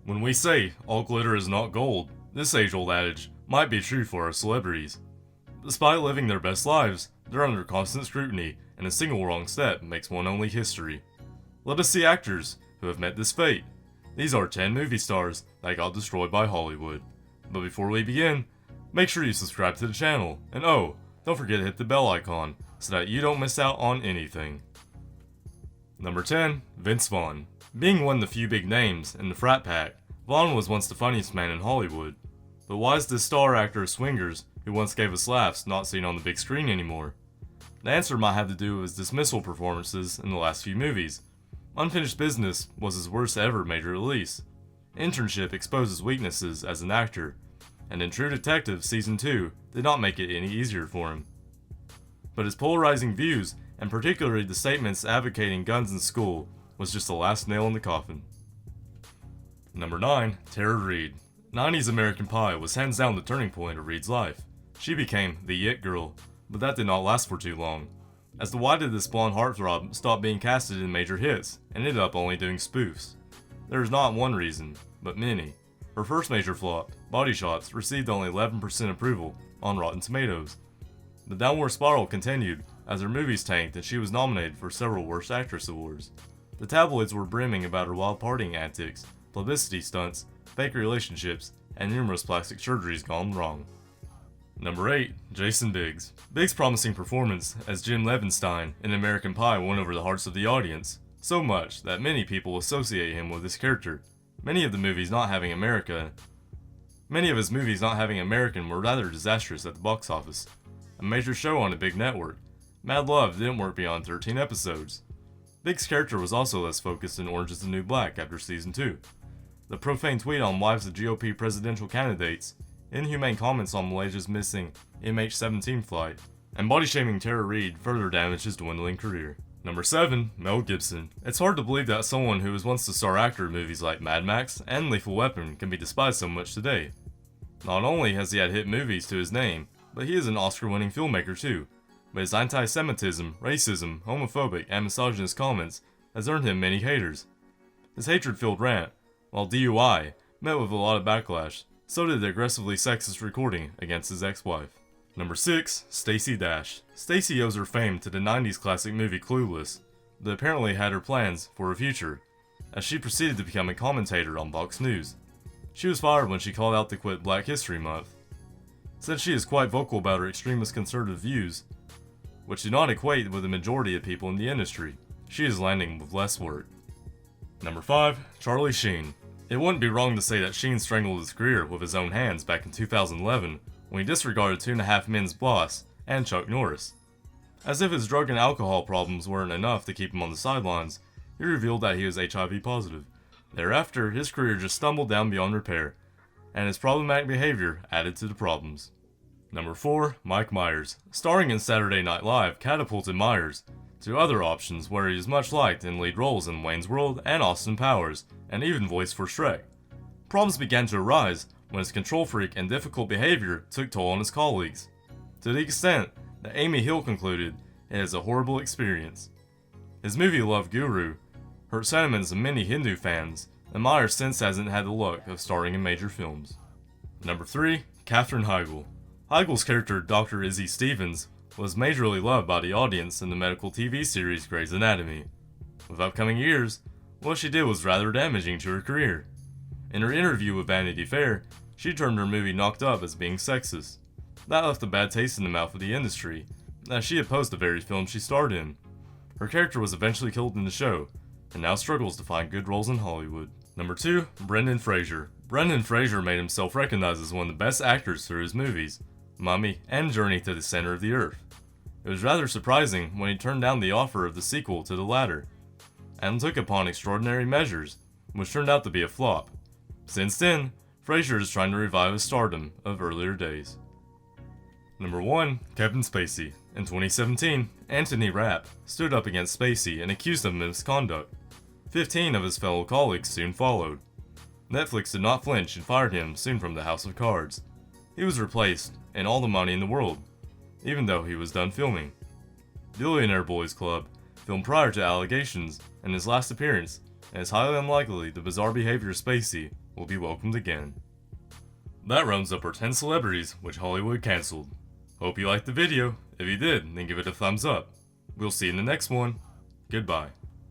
When we say all glitter is not gold, this age-old adage might be true for our celebrities. Despite living their best lives, they're under constant scrutiny, and a single wrong step makes one only history. Let us see actors who have met this fate. These are 10 movie stars that got destroyed by Hollywood. But before we begin, make sure you subscribe to the channel, and oh, don't forget to hit the bell icon so that you don't miss out on anything. Number 10. Vince Vaughn. Being one of the few big names in the frat pack, Vaughn was once the funniest man in Hollywood. But why is this star actor of Swingers, who once gave us laughs, not seen on the big screen anymore? The answer might have to do with his dismissal performances in the last few movies. Unfinished Business was his worst ever major release. Internship exposed his weaknesses as an actor, and in True Detective Season 2 did not make it any easier for him. But his polarizing views, and particularly the statements advocating guns in school, was just the last nail in the coffin. Number 9. Tara Reid. 90s American Pie was hands down the turning point of Reid's life. She became the it girl, but that did not last for too long, as to why did this blonde heartthrob stop being casted in major hits and ended up only doing spoofs? There is not one reason, but many. Her first major flop, Body Shots, received only 11% approval on Rotten Tomatoes. The downward spiral continued as her movies tanked and she was nominated for several Worst Actress awards. The tabloids were brimming about her wild partying antics, publicity stunts, fake relationships, and numerous plastic surgeries gone wrong. Number 8. Jason Biggs. Biggs' promising performance as Jim Levinstein in American Pie won over the hearts of the audience, so much that many people associate him with this character. Many of his movies not having American were rather disastrous at the box office. A major show on a big network, Mad Love didn't work beyond 13 episodes. Biggs' character was also less focused in Orange is the New Black after Season 2. The profane tweet on wives of GOP presidential candidates, inhumane comments on Malaysia's missing MH17 flight, and body-shaming Tara Reid further damaged his dwindling career. Number 7. Mel Gibson. It's hard to believe that someone who was once the star actor in movies like Mad Max and Lethal Weapon can be despised so much today. Not only has he had hit movies to his name, but he is an Oscar-winning filmmaker too. But his anti-Semitism, racism, homophobic, and misogynist comments has earned him many haters. His hatred-filled rant, while DUI, met with a lot of backlash, so did the aggressively sexist recording against his ex-wife. Number 6. Stacey Dash. Stacey owes her fame to the 90s classic movie Clueless, that apparently had her plans for her future, as she proceeded to become a commentator on Fox News. She was fired when she called out to quit Black History Month. Since she is quite vocal about her extremist conservative views, which do not equate with the majority of people in the industry, she is landing with less work. Number 5. Charlie Sheen. It wouldn't be wrong to say that Sheen strangled his career with his own hands back in 2011 when he disregarded 2.5 Men's boss and Chuck Norris. As if his drug and alcohol problems weren't enough to keep him on the sidelines, he revealed that he was HIV positive. Thereafter, his career just stumbled down beyond repair, and his problematic behavior added to the problems. Number 4. Mike Myers. Starring in Saturday Night Live catapulted Myers to other options where he is much liked in lead roles in Wayne's World and Austin Powers, and even voiced for Shrek. Problems began to arise when his control freak and difficult behavior took toll on his colleagues, to the extent that Amy Hill concluded it is a horrible experience. His movie Love Guru hurt sentiments of many Hindu fans, and Myers since hasn't had the luck of starring in major films. Number 3. Katherine Heigl. Heigl's character Dr. Izzy Stevens was majorly loved by the audience in the medical TV series Grey's Anatomy. With upcoming years, what she did was rather damaging to her career. In her interview with Vanity Fair, she termed her movie Knocked Up as being sexist. That left a bad taste in the mouth of the industry, as she opposed the very film she starred in. Her character was eventually killed in the show, and now struggles to find good roles in Hollywood. Number 2. Brendan Fraser. Brendan Fraser made himself recognized as one of the best actors through his movies, Mummy and Journey to the Center of the Earth. It was rather surprising when he turned down the offer of the sequel to the latter, and took upon extraordinary measures, which turned out to be a flop. Since then, Fraser is trying to revive his stardom of earlier days. Number 1. Kevin Spacey. In 2017, Anthony Rapp stood up against Spacey and accused him of misconduct. 15 of his fellow colleagues soon followed. Netflix did not flinch and fired him soon from the House of Cards. He was replaced, and all the money in the world, even though he was done filming. Billionaire Boys Club filmed prior to allegations, and his last appearance, and it's highly unlikely the bizarre behavior of Spacey will be welcomed again. That rounds up our 10 celebrities which Hollywood cancelled. Hope you liked the video. If you did, then give it a thumbs up. We'll see you in the next one. Goodbye.